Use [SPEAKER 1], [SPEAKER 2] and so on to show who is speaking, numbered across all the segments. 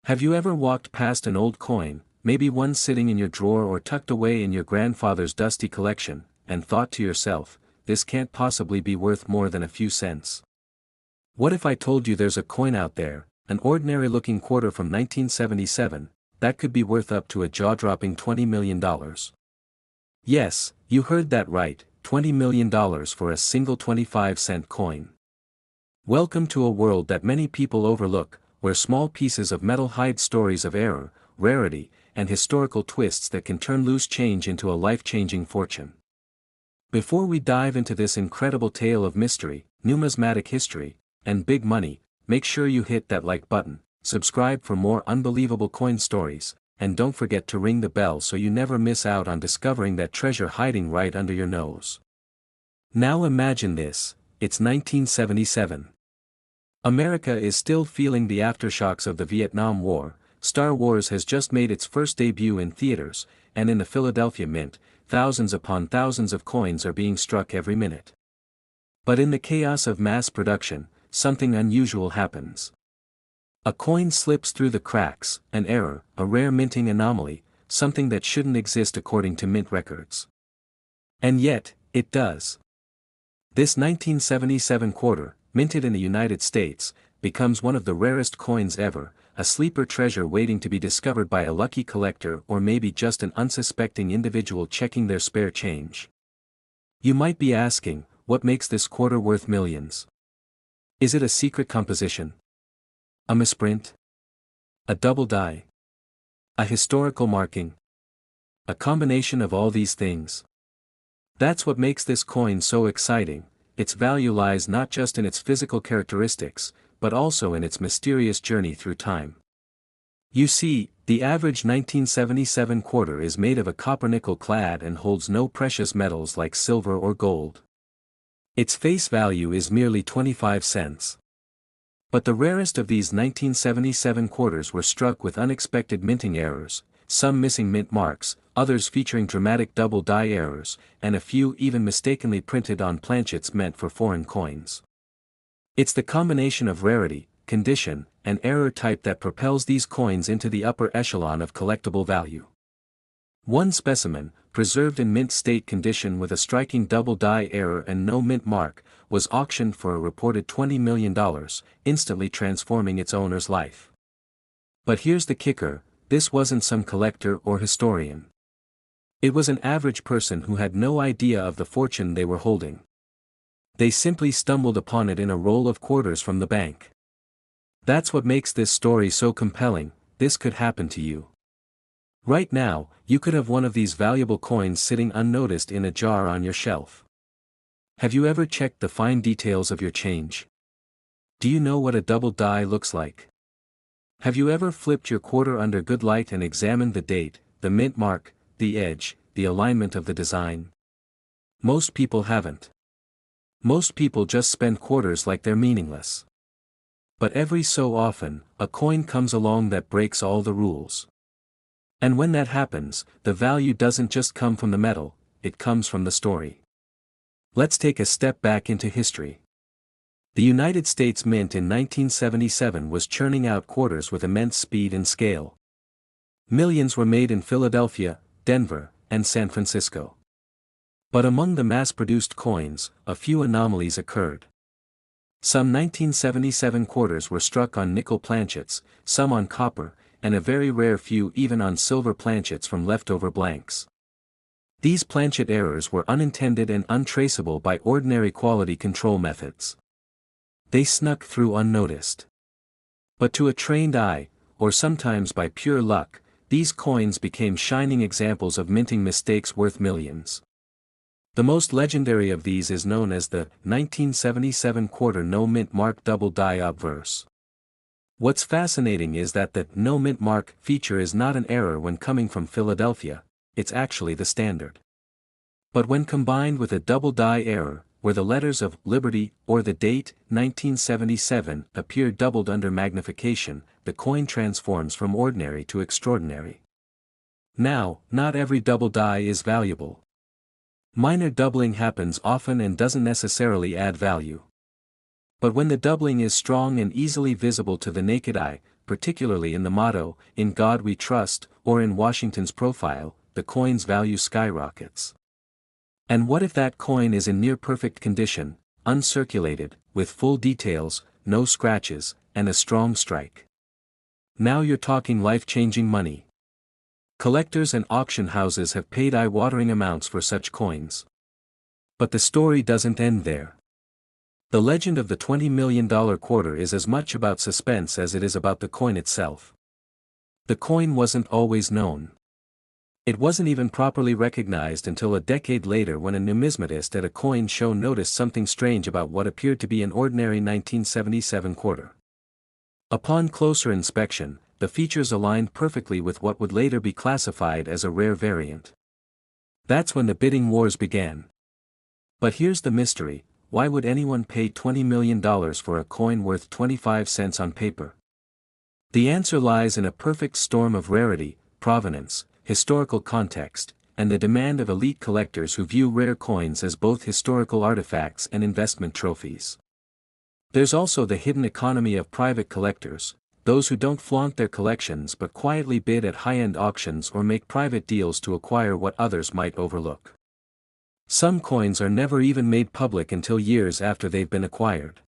[SPEAKER 1] Have you ever walked past an old coin, maybe one sitting in your drawer or tucked away in your grandfather's dusty collection, and thought to yourself, this can't possibly be worth more than a few cents? What if I told you there's a coin out there, an ordinary-looking quarter from 1977, that could be worth up to a jaw-dropping $20 million? Yes, you heard that right, $20 million for a single 25-cent coin. Welcome to a world that many people overlook, where small pieces of metal hide stories of error, rarity, and historical twists that can turn loose change into a life-changing fortune. Before we dive into this incredible tale of mystery, numismatic history, and big money, make sure you hit that like button, subscribe for more unbelievable coin stories, and don't forget to ring the bell so you never miss out on discovering that treasure hiding right under your nose. Now imagine this, it's 1977. America is still feeling the aftershocks of the Vietnam War. Star Wars has just made its first debut in theaters, and in the Philadelphia Mint, thousands upon thousands of coins are being struck every minute. But in the chaos of mass production, something unusual happens. A coin slips through the cracks, an error, a rare minting anomaly, something that shouldn't exist according to mint records. And yet, it does. This 1977 quarter, minted in the United States, becomes one of the rarest coins ever, a sleeper treasure waiting to be discovered by a lucky collector or maybe just an unsuspecting individual checking their spare change. You might be asking, what makes this quarter worth millions? Is it a secret composition? A misprint? A double die? A historical marking? A combination of all these things? That's what makes this coin so exciting. Its value lies not just in its physical characteristics, but also in its mysterious journey through time. You see, the average 1977 quarter is made of a copper-nickel clad and holds no precious metals like silver or gold. Its face value is merely 25 cents. But the rarest of these 1977 quarters were struck with unexpected minting errors, some missing mint marks, others featuring dramatic double die errors, and a few even mistakenly printed on planchets meant for foreign coins. It's the combination of rarity, condition, and error type that propels these coins into the upper echelon of collectible value. One specimen, preserved in mint state condition with a striking double die error and no mint mark, was auctioned for a reported $20 million, instantly transforming its owner's life. But here's the kicker, this wasn't some collector or historian. It was an average person who had no idea of the fortune they were holding. They simply stumbled upon it in a roll of quarters from the bank. That's what makes this story so compelling. This could happen to you. Right now, you could have one of these valuable coins sitting unnoticed in a jar on your shelf. Have you ever checked the fine details of your change? Do you know what a double die looks like? Have you ever flipped your quarter under good light and examined the date, the mint mark, the edge, the alignment of the design? Most people haven't. Most people just spend quarters like they're meaningless. But every so often, a coin comes along that breaks all the rules. And when that happens, the value doesn't just come from the metal, it comes from the story. Let's take a step back into history. The United States Mint in 1977 was churning out quarters with immense speed and scale. Millions were made in Philadelphia, Denver, and San Francisco. But among the mass-produced coins, a few anomalies occurred. Some 1977 quarters were struck on nickel planchets, some on copper, and a very rare few even on silver planchets from leftover blanks. These planchet errors were unintended and untraceable by ordinary quality control methods. They snuck through unnoticed. But to a trained eye, or sometimes by pure luck, these coins became shining examples of minting mistakes worth millions. The most legendary of these is known as the 1977 quarter no mint mark double die obverse. What's fascinating is that the no mint mark feature is not an error when coming from Philadelphia, it's actually the standard. But when combined with a double die error, where the letters of Liberty or the date 1977 appear doubled under magnification, the coin transforms from ordinary to extraordinary. Now, not every double die is valuable. Minor doubling happens often and doesn't necessarily add value. But when the doubling is strong and easily visible to the naked eye, particularly in the motto, "In God We Trust," or in Washington's profile, the coin's value skyrockets. And what if that coin is in near-perfect condition, uncirculated, with full details, no scratches, and a strong strike? Now you're talking life-changing money. Collectors and auction houses have paid eye-watering amounts for such coins. But the story doesn't end there. The legend of the $20 million quarter is as much about suspense as it is about the coin itself. The coin wasn't always known. It wasn't even properly recognized until a decade later when a numismatist at a coin show noticed something strange about what appeared to be an ordinary 1977 quarter. Upon closer inspection, the features aligned perfectly with what would later be classified as a rare variant. That's when the bidding wars began. But here's the mystery: why would anyone pay $20 million for a coin worth 25 cents on paper? The answer lies in a perfect storm of rarity, provenance, historical context, and the demand of elite collectors who view rare coins as both historical artifacts and investment trophies. There's also the hidden economy of private collectors, those who don't flaunt their collections but quietly bid at high-end auctions or make private deals to acquire what others might overlook. Some coins are never even made public until years after they've been acquired.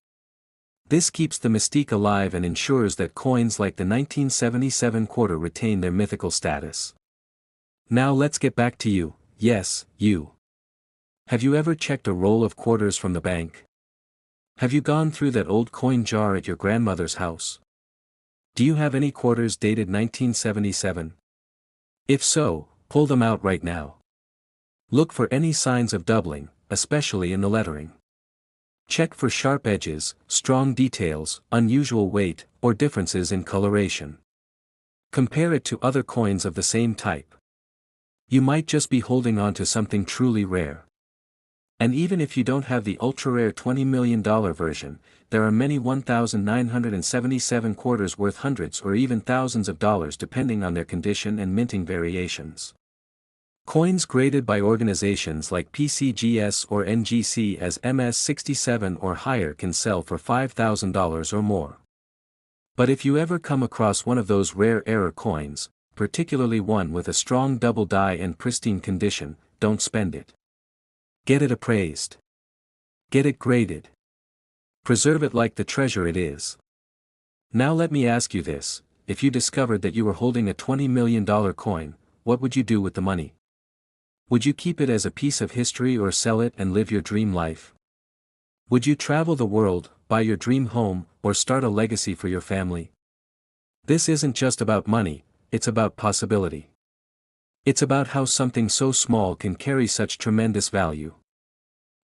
[SPEAKER 1] This keeps the mystique alive and ensures that coins like the 1977 quarter retain their mythical status. Now let's get back to you, yes, you. Have you ever checked a roll of quarters from the bank? Have you gone through that old coin jar at your grandmother's house? Do you have any quarters dated 1977? If so, pull them out right now. Look for any signs of doubling, especially in the lettering. Check for sharp edges, strong details, unusual weight, or differences in coloration. Compare it to other coins of the same type. You might just be holding on to something truly rare. And even if you don't have the ultra-rare $20 million version, there are many 1,977 quarters worth hundreds or even thousands of dollars depending on their condition and minting variations. Coins graded by organizations like PCGS or NGC as MS67 or higher can sell for $5,000 or more. But if you ever come across one of those rare error coins, particularly one with a strong double die and pristine condition, don't spend it. Get it appraised. Get it graded. Preserve it like the treasure it is. Now let me ask you this: if you discovered that you were holding a $20 million coin, what would you do with the money? Would you keep it as a piece of history or sell it and live your dream life? Would you travel the world, buy your dream home, or start a legacy for your family? This isn't just about money, it's about possibility. It's about how something so small can carry such tremendous value.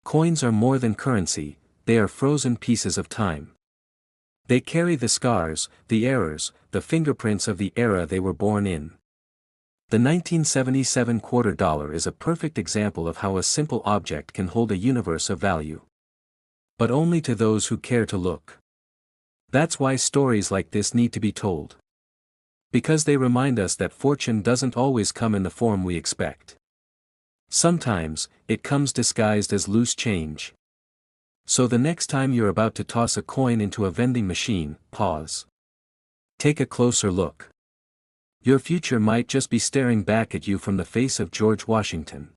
[SPEAKER 1] Coins are more than currency, they are frozen pieces of time. They carry the scars, the errors, the fingerprints of the era they were born in. The 1977 quarter dollar is a perfect example of how a simple object can hold a universe of value. But only to those who care to look. That's why stories like this need to be told. Because they remind us that fortune doesn't always come in the form we expect. Sometimes, it comes disguised as loose change. So the next time you're about to toss a coin into a vending machine, pause. Take a closer look. Your future might just be staring back at you from the face of George Washington.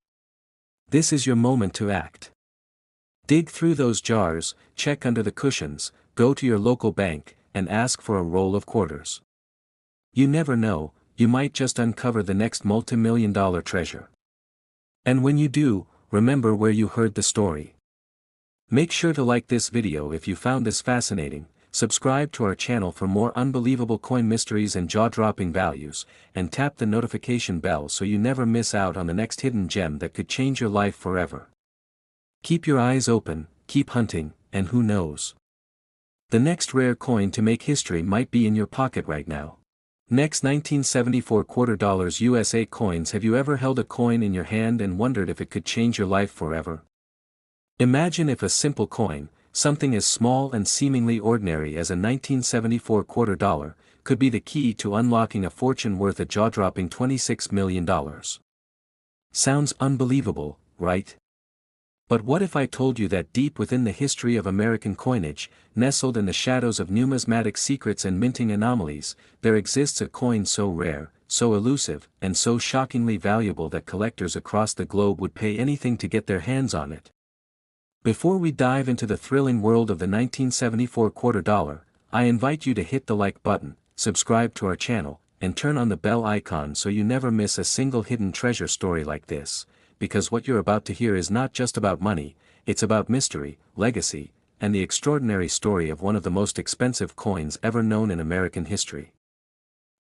[SPEAKER 1] This is your moment to act. Dig through those jars, check under the cushions, go to your local bank, and ask for a roll of quarters. You never know, you might just uncover the next multi-million-dollar treasure. And when you do, remember where you heard the story. Make sure to like this video if you found this fascinating, subscribe to our channel for more unbelievable coin mysteries and jaw-dropping values, and tap the notification bell so you never miss out on the next hidden gem that could change your life forever. Keep your eyes open, keep hunting, and who knows? The next rare coin to make history might be in your pocket right now. Next 1974 quarter dollars USA coins. Have you ever held a coin in your hand and wondered if it could change your life forever? Imagine if a simple coin, something as small and seemingly ordinary as a 1974 quarter dollar, could be the key to unlocking a fortune worth a jaw-dropping $26 million. Sounds unbelievable, right? But what if I told you that deep within the history of American coinage, nestled in the shadows of numismatic secrets and minting anomalies, there exists a coin so rare, so elusive, and so shockingly valuable that collectors across the globe would pay anything to get their hands on it? Before we dive into the thrilling world of the 1974 quarter dollar, I invite you to hit the like button, subscribe to our channel, and turn on the bell icon so you never miss a single hidden treasure story like this, because what you're about to hear is not just about money, it's about mystery, legacy, and the extraordinary story of one of the most expensive coins ever known in American history.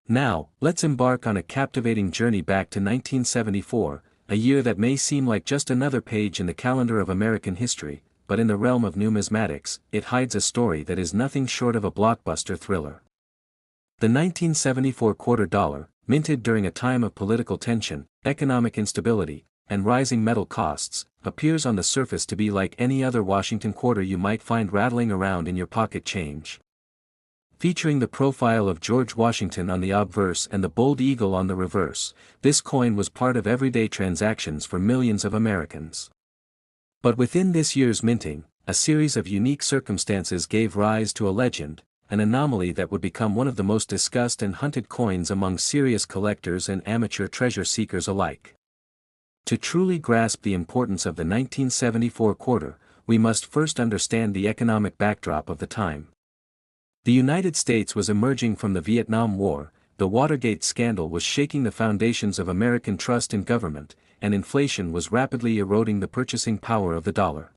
[SPEAKER 1] Now, let's embark on a captivating journey back to 1974, a year that may seem like just another page in the calendar of American history, but in the realm of numismatics, it hides a story that is nothing short of a blockbuster thriller. The 1974 quarter dollar, minted during a time of political tension, economic instability, and rising metal costs, appears on the surface to be like any other Washington quarter you might find rattling around in your pocket change. Featuring the profile of George Washington on the obverse and the bold eagle on the reverse, this coin was part of everyday transactions for millions of Americans. But within this year's minting, a series of unique circumstances gave rise to a legend, an anomaly that would become one of the most discussed and hunted coins among serious collectors and amateur treasure seekers alike. To truly grasp the importance of the 1974 quarter, we must first understand the economic backdrop of the time. The United States was emerging from the Vietnam War, the Watergate scandal was shaking the foundations of American trust in government, and inflation was rapidly eroding the purchasing power of the dollar.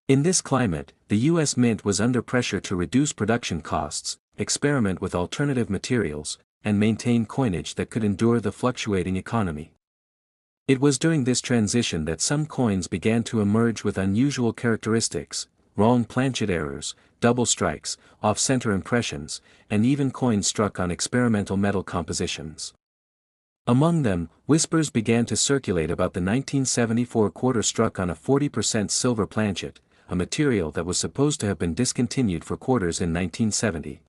[SPEAKER 1] In this climate, the U.S. Mint was under pressure to reduce production costs, experiment with alternative materials, and maintain coinage that could endure the fluctuating economy. It was during this transition that some coins began to emerge with unusual characteristics: wrong planchet errors, double strikes, off-center impressions, and even coins struck on experimental metal compositions. Among them, whispers began to circulate about the 1974 quarter struck on a 40% silver planchet, a material that was supposed to have been discontinued for quarters in 1970.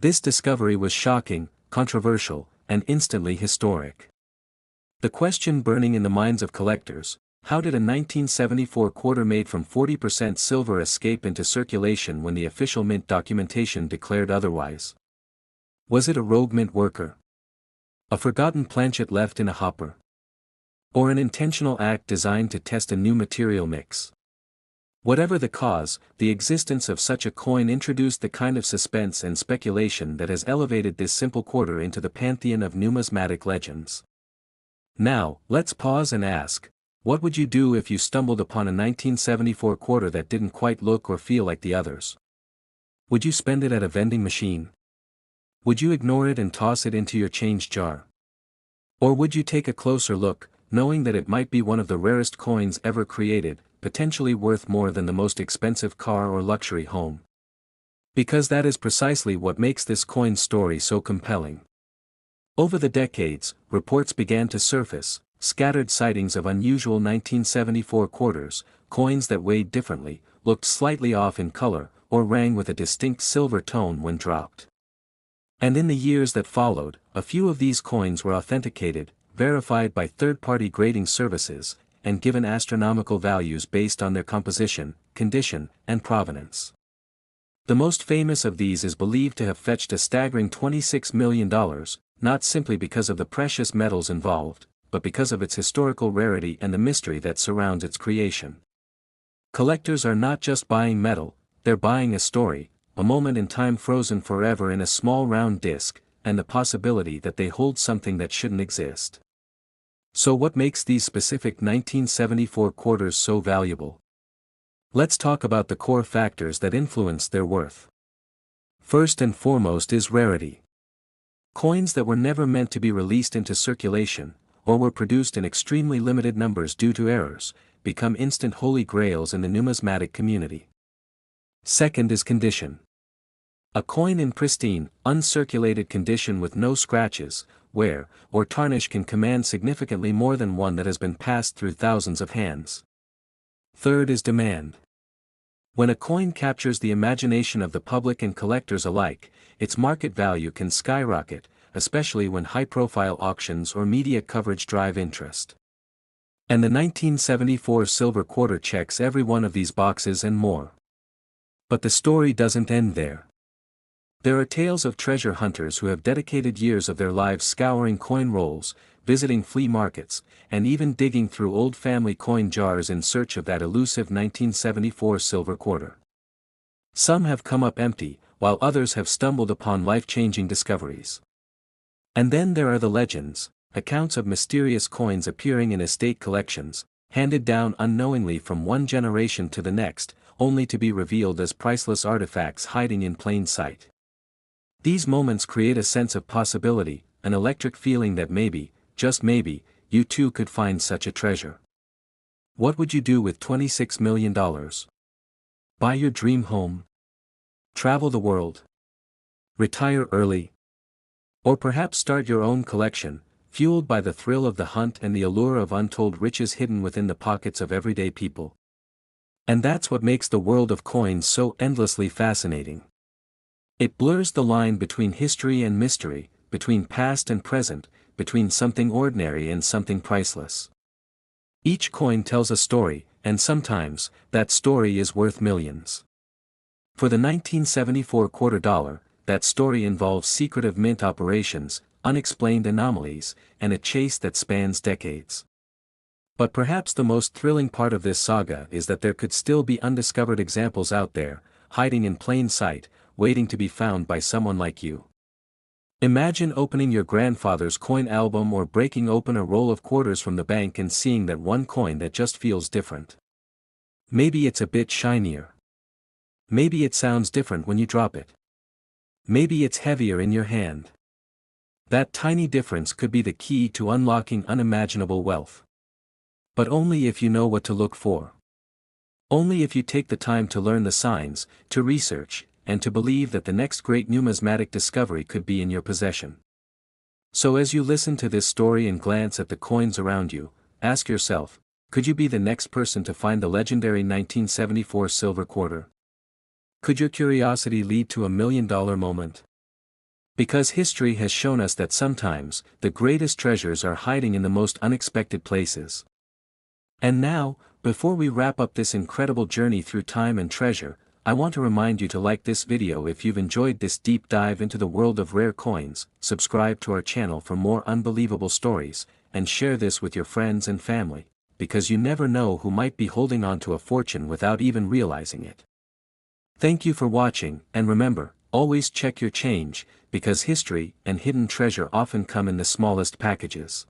[SPEAKER 1] This discovery was shocking, controversial, and instantly historic. The question burning in the minds of collectors: how did a 1974 quarter made from 40% silver escape into circulation when the official mint documentation declared otherwise? Was it a rogue mint worker? A forgotten planchet left in a hopper? Or an intentional act designed to test a new material mix? Whatever the cause, the existence of such a coin introduced the kind of suspense and speculation that has elevated this simple quarter into the pantheon of numismatic legends. Now, let's pause and ask, what would you do if you stumbled upon a 1974 quarter that didn't quite look or feel like the others? Would you spend it at a vending machine? Would you ignore it and toss it into your change jar? Or would you take a closer look, knowing that it might be one of the rarest coins ever created, potentially worth more than the most expensive car or luxury home? Because that is precisely what makes this coin's story so compelling. Over the decades, reports began to surface, scattered sightings of unusual 1974 quarters, coins that weighed differently, looked slightly off in color, or rang with a distinct silver tone when dropped. And in the years that followed, a few of these coins were authenticated, verified by third-party grading services, and given astronomical values based on their composition, condition, and provenance. The most famous of these is believed to have fetched a staggering $26 million, not simply because of the precious metals involved, but because of its historical rarity and the mystery that surrounds its creation. Collectors are not just buying metal, they're buying a story, a moment in time frozen forever in a small round disc, and the possibility that they hold something that shouldn't exist. So what makes these specific 1974 quarters so valuable? Let's talk about the core factors that influence their worth. First and foremost is rarity. Coins that were never meant to be released into circulation, or were produced in extremely limited numbers due to errors, become instant holy grails in the numismatic community. Second is condition. A coin in pristine, uncirculated condition with no scratches, wear, or tarnish can command significantly more than one that has been passed through thousands of hands. Third is demand. When a coin captures the imagination of the public and collectors alike, its market value can skyrocket, especially when high-profile auctions or media coverage drive interest. And the 1974 silver quarter checks every one of these boxes and more. But the story doesn't end there. There are tales of treasure hunters who have dedicated years of their lives scouring coin rolls, visiting flea markets, and even digging through old family coin jars in search of that elusive 1974 silver quarter. Some have come up empty, while others have stumbled upon life-changing discoveries. And then there are the legends, accounts of mysterious coins appearing in estate collections, handed down unknowingly from one generation to the next, only to be revealed as priceless artifacts hiding in plain sight. These moments create a sense of possibility, an electric feeling that maybe, just maybe, you too could find such a treasure. What would you do with $26 million? Buy your dream home? Travel the world? Retire early? Or perhaps start your own collection, fueled by the thrill of the hunt and the allure of untold riches hidden within the pockets of everyday people? And that's what makes the world of coins so endlessly fascinating. It blurs the line between history and mystery, between past and present, between something ordinary and something priceless. Each coin tells a story, and sometimes, that story is worth millions. For the 1974 quarter dollar, that story involves secretive mint operations, unexplained anomalies, and a chase that spans decades. But perhaps the most thrilling part of this saga is that there could still be undiscovered examples out there, hiding in plain sight, waiting to be found by someone like you. Imagine opening your grandfather's coin album or breaking open a roll of quarters from the bank and seeing that one coin that just feels different. Maybe it's a bit shinier. Maybe it sounds different when you drop it. Maybe it's heavier in your hand. That tiny difference could be the key to unlocking unimaginable wealth. But only if you know what to look for. Only if you take the time to learn the signs, to research, and to believe that the next great numismatic discovery could be in your possession. So as you listen to this story and glance at the coins around you, ask yourself, could you be the next person to find the legendary 1974 silver quarter? Could your curiosity lead to $1 million moment? Because history has shown us that sometimes, the greatest treasures are hiding in the most unexpected places. And now, before we wrap up this incredible journey through time and treasure, I want to remind you to like this video if you've enjoyed this deep dive into the world of rare coins, subscribe to our channel for more unbelievable stories, and share this with your friends and family, because you never know who might be holding on to a fortune without even realizing it. Thank you for watching, and remember, always check your change, because history and hidden treasure often come in the smallest packages.